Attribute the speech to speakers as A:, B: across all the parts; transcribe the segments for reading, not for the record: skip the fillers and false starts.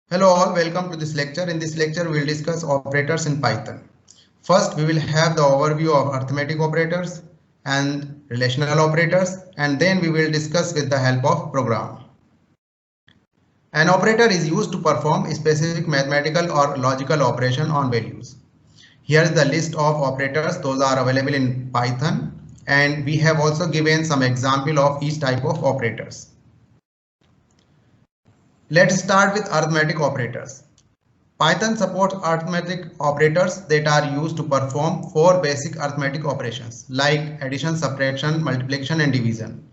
A: Hello all, welcome to this lecture. In this lecture, we will discuss operators in Python. First, we will have the overview of arithmetic operators and relational operators, and then we will discuss with the help of program. An operator is used to perform a specific mathematical or logical operation on values. Here is the list of operators, those are available in Python, and we have also given some example of each type of operators. Let's start with arithmetic operators. Python supports arithmetic operators that are used to perform four basic arithmetic operations like addition, subtraction, multiplication, and division.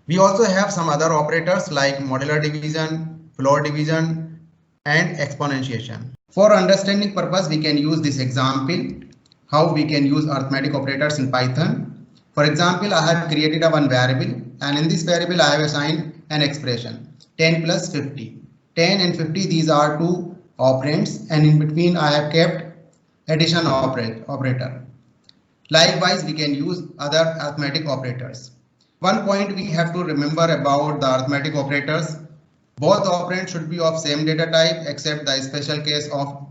A: We also have some other operators like modular division, floor division, and exponentiation. For understanding purpose, we can use this example, how we can use arithmetic operators in Python. For example, I have created a one variable, and in this variable I have assigned an expression 10 plus 50. 10 and 50, these are two operands, and in between I have kept addition operator. Likewise, we can use other arithmetic operators. One point we have to remember about the arithmetic operators, both operands should be of same data type except the special case of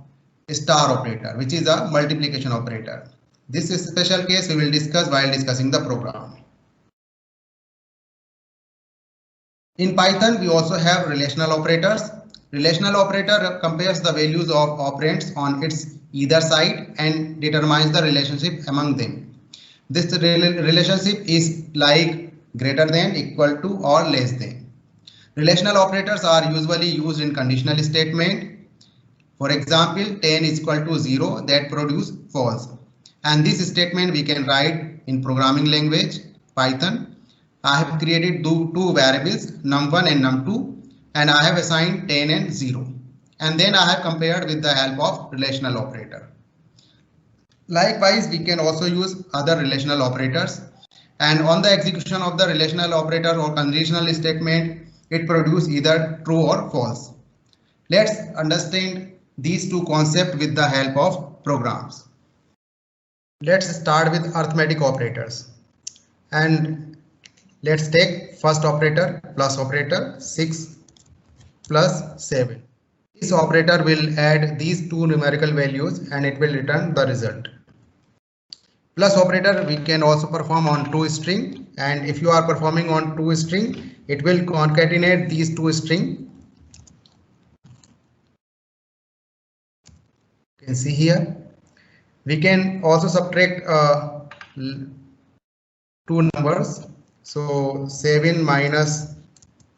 A: star operator, which is a multiplication operator. This is special case we will discuss while discussing the program. In Python, we also have relational operators. Relational operator compares the values of operands on its either side and determines the relationship among them. This relationship is like greater than, equal to, or less than. Relational operators are usually used in conditional statement. For example, 10 is equal to 0, that produce false. And this statement we can write in programming language Python. I have created two variables num1 and num2, and I have assigned 10 and 0. And then I have compared with the help of relational operator. Likewise, we can also use other relational operators, and on the execution of the relational operator or conditional statement, it produces either true or false. Let's understand these two concepts with the help of programs. Let's start with arithmetic operators, and let's take first operator, plus operator, 6 plus 7. This operator will add these two numerical values and it will return the result. Plus operator we can also perform on toString, and if you are performing on toString, it will concatenate these two strings. You can see here. We can also subtract two numbers, so 7 minus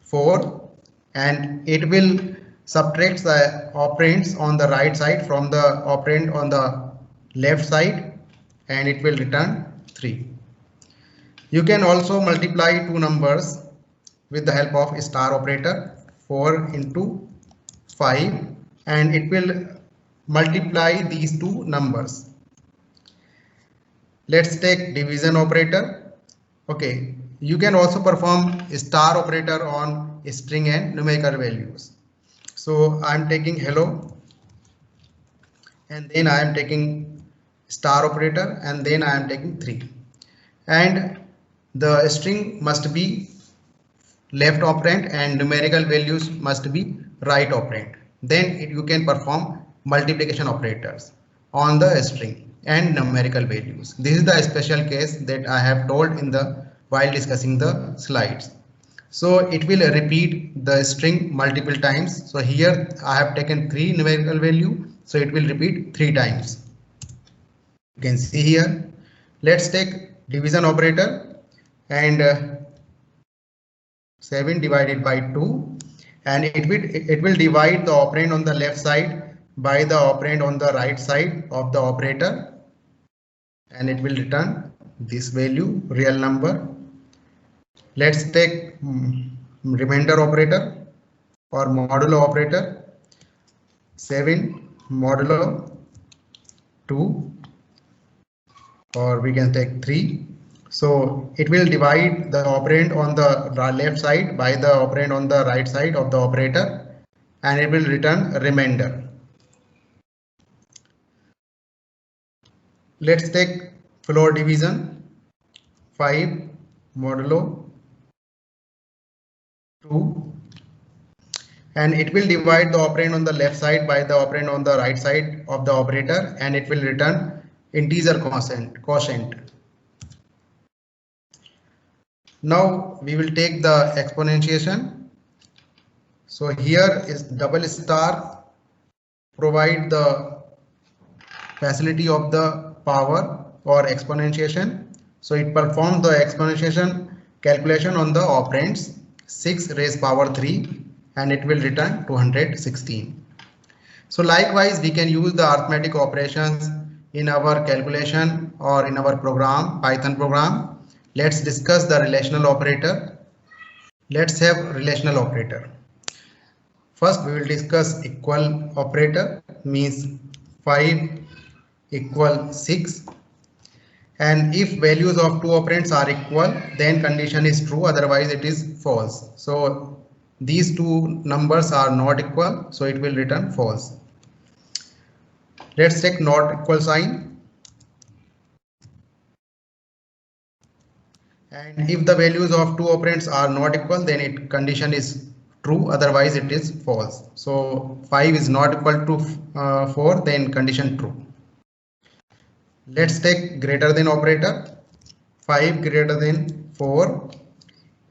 A: 4, and it will subtract the operands on the right side from the operand on the left side, and it will return 3. You can also multiply two numbers with the help of star operator, 4 into 5, and it will multiply these two numbers. Let's take division operator. Okay, you can also perform star operator on string and numerical values. So I am taking hello, and then I am taking star operator, and then I am taking 3, and the string must be left operand and numerical values must be right operand. Then you can perform multiplication operators on the string and numerical values. This is the special case that I have told in the while discussing the slides. So it will repeat the string multiple times. So here I have taken 3 numerical value, so it will repeat 3 times. You can see here. Let's take division operator, and 7 divided by 2, and it will divide the operand on the left side by the operand on the right side of the operator, and it will return this value, real number. Let's take remainder operator or modulo operator, 7 modulo 2, or we can take 3. So it will divide the operand on the left side by the operand on the right side of the operator, and it will return a remainder. Let's take floor division, 5 modulo 2, and it will divide the operand on the left side by the operand on the right side of the operator, and it will return integer quotient. Now we will take the exponentiation. So here is double star provide the facility of the power or exponentiation. So it performs the exponentiation calculation on the operands 6 raised power 3 and it will return 216. So likewise we can use the arithmetic operations in our calculation or in our program, Python program. Let's discuss the relational operator. Let's have relational operator. First we will discuss equal operator, means 5 equal 6, and if values of two operands are equal then condition is true, otherwise it is false. So these two numbers are not equal, so it will return false. Let's take not equal sign, and if the values of two operands are not equal then condition is true, otherwise it is false. So 5 is not equal to 4, then condition true. Let's take greater than operator. 5 greater than 4.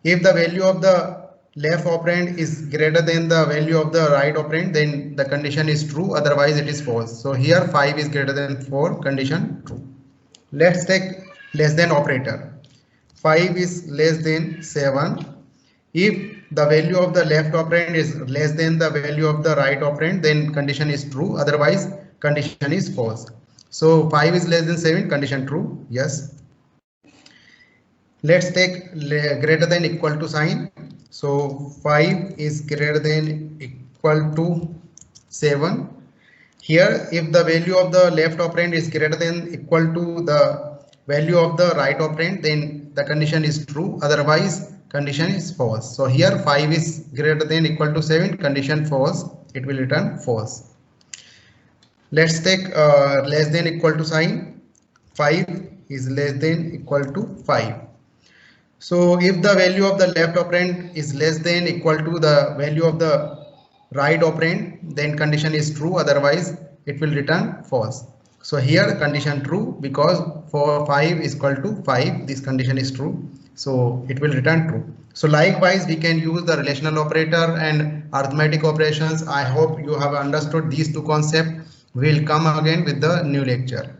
A: If the value of the left operand is greater than the value of the right operand, then the condition is true, otherwise it is false. So here 5 is greater than 4, condition true. Let's take less than operator. 5 is less than 7. If the value of the left operand is less than the value of the right operand, then condition is true, otherwise condition is false. So 5 is less than 7, condition true, yes. Let's take greater than equal to sign. So 5 is greater than equal to 7. Here if the value of the left operand is greater than equal to the value of the right operand, then the condition is true, otherwise condition is false. So here 5 is greater than equal to 7, condition false, it will return false. Let's take less than equal to sign. 5 is less than equal to 5. So if the value of the left operand is less than equal to the value of the right operand, then condition is true, otherwise it will return false. So here condition true, because for 5 is equal to 5, this condition is true, so it will return true. So likewise we can use the relational operator and arithmetic operations. I hope you have understood these two concepts. We'll come again with the new lecture.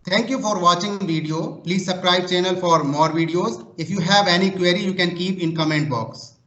A: Thank you for watching video. Please subscribe channel for more videos. If you have any query, you can keep in comment box.